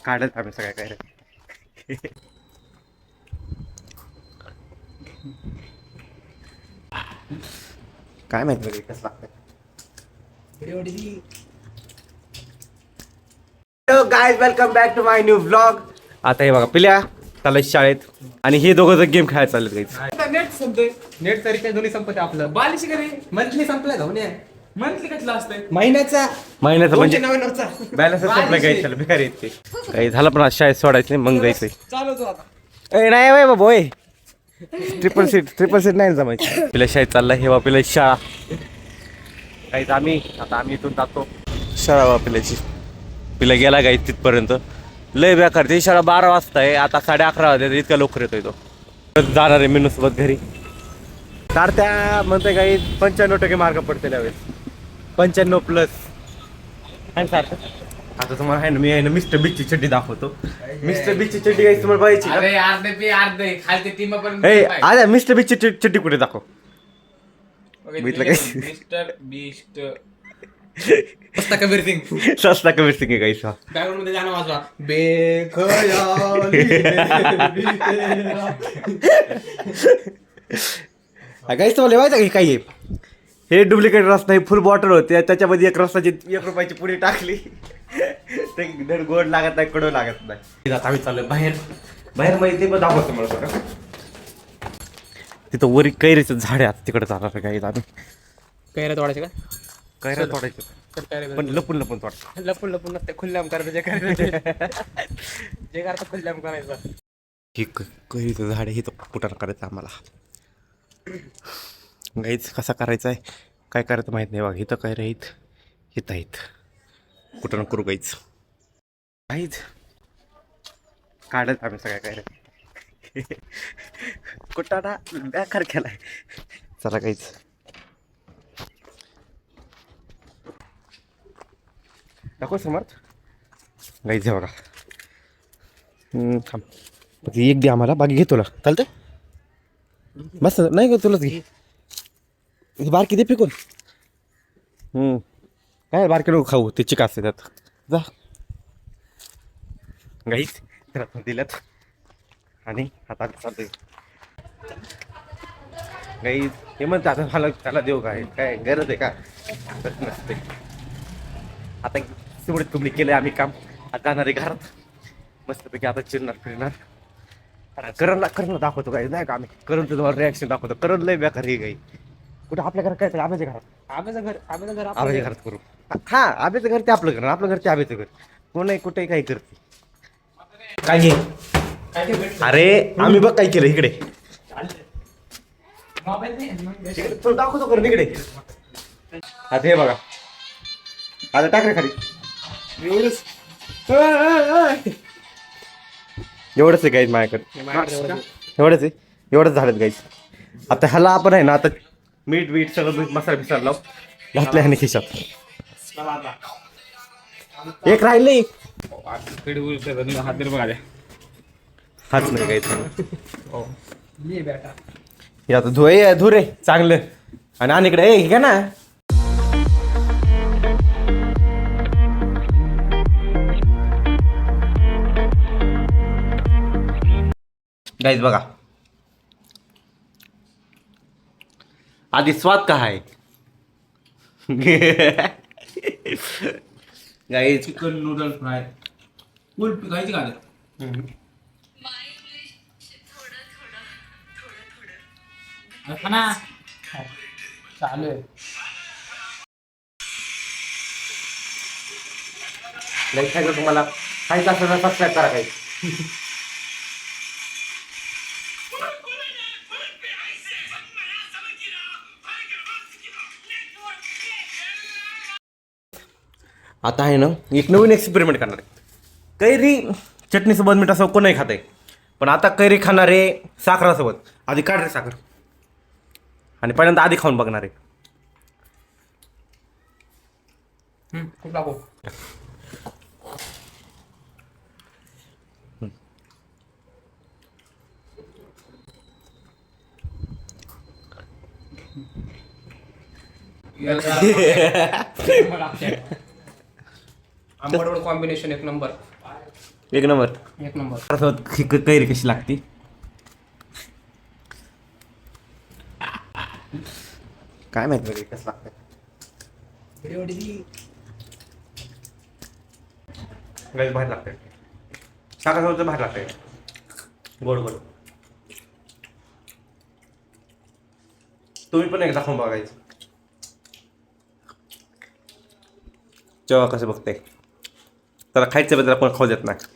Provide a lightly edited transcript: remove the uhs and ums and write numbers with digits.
काढत आम्ही सगळ्या काय रे. काय माहिती बघ कसं लागतं. Hello guys, welcome back to my new vlog. आता हे बघा पिल्या चालय शाळेत आणि हे दोघं जण गेम खेळायला चाललेत गाईज. नेट संपतोय. नेट तरी काय दोन्ही संपते आपलं. बालिश घरी मंथली संपलाय जाऊन मंथली कसलं असतंय महिन्याचा म्हणजे 99 बॅलन्स संपला गाईज. त्याला बेकार येते काही झालं पण आज शाळेत सोडायचं नाही मग जायचंय. चालू तो आता. ए नाही बाय बाबा होय. ट्रिपल सीट नाही जमायचं. पिल्या शाळेत चाललाय हे पिल्या शाळा काहीच आम्ही इथून जातो शाळा पिल्याची. पिल्या गेला गाईज तिथपर्यंत लय बेकार. ती शाळा 12 वाजता आहे, आता 11:30 वाजता. इतक्या लवकर येतोय तो. जाणार आहे मेनूसोबत घरी. तर त्या म्हणते काही 95% मार्क पडतील यावेळेस. 95+ आणि सारखं. आता तुम्हाला आहे ना मी आहे ना मिस्टर बीचची चड्डी दाखवतो. मिस्टर बीचची चड्डी काही तुम्हाला पाहिजे का? अरे अर्धे खालती टीम पण अरे मिस्टर बीचची चड्डी कुठे दाखव. बघितलं काय? मिस्टर बीस्ट स्वस्ता कबीर सिंग. सस्ता कबीर सिंग आहे काही. बॅकग्राऊंड मध्ये गाणं वाजवा. काहीच तुम्हाला माहिती आहे काही हे डुप्लिकेट रस्ता. हे फुल बॉटल होते, त्याच्यामध्ये एक रस्त्याची 1 रुपयाची पुडी टाकली. ते धड गोड लागत नाही, कडू लागत नाही. आता आम्ही चाललोय बाहेर म्हणजे ते पण दाखवतो मला थोडं. तिथं वरी कैरीचं झाड आहे, आता तिकडे जाणार काही. आम्ही कैऱ्या तोडायचे का? कैऱ्या तोडायचं पण लपून तोडायचं. लपून नसते खुल्ल्याम करायचं. जे करायचं खुल्ल्याम करायचं. हे कैरीचं झाड आहे, हे तर कुठं करायचं आम्हाला. गाईच कसा करायचा आहे काय करायचं माहित नाही. बघ इथं काय राहीत इथं आहेत. कुठं करू गाईच काढत आम्ही सगळ्या काय रे. कुटाणा बेकार केलाय. चला गाईच दाखव समर्थ. गाईच हे बघा. थांब एक दे आम्हाला, बाकी घे तुला चालतंय. बस नाही का तुलाच घे. बारकी दे फेकून. काय बारकी नको खाऊ, ते चिका असते त्यात. जा गाईच दिल्यात आणि आता चालतंय. गाईच हे म्हणते आता मला त्याला देऊ काय गरज आहे का? नसते. आता तेवढे तुम्ही केलंय आम्ही काम. आता जाणार आहे घरात मस्तपैकी. आता चिरणार फिरणार. करणला दाखवतो काही नाही का आम्ही. करण तुम्हाला रिॲक्शन दाखवतो. करण लय बेकार हे काही. कुठं आपल्या घरात काय आब्याच्या घरात. आब्याच्या घरात करू. हा आब्याचं घर ते आपलं घर, आपलं घर ते आब्याचं घर. कोण कुठे काही करते काय घे. अरे आम्ही बघ काय केलं इकडे. तुला दाखवतो करून इकडे. आता हे बघा. आता टाक रे खाली. एवढंच आहे गाईज माझ्याकडे. एवढंच झालं गाईज. आता ह्याला आपण आहे ना आता मीठ सगळं मसाला बिसाला लाव घातलं ह्याने खिशात. एक राहिले हाच नाही गाईज. हे आता धुरे चांगलं आणि इकडे ए घ्या ना. गाईज बघा आधी स्वाद का आहे. Guys chicken noodles fry full पिकायची का चालू आहे. तुम्हाला खायचं असेल तर सबस्क्राईब करा काही. आता आहे ना एक नवीन एक्सपेरिमेंट करणार आहे. कैरी चटणीसोबत मिठासोबत कोणही खात आहे, पण आता कैरी खाणारे साखरासोबत. आधी काढ रे साखर आणि पहिल्यांदा आधी खाऊन बघणार आहे. खूप लागो. आंबट कॉम्बिनेशन एक नंबर. एक नंबर. एक नंबर. कैरी कशी लागती काय माहिती वगैरे कसं लागतं. बाहेर लागतंय साखर बाहेर लागतंय गोड गोड. तुम्ही पण एकदा खाऊन बघायचं. जेव्हा कसं बघताय त्याला खायचं बद्दल कोण खाऊ देत नाही.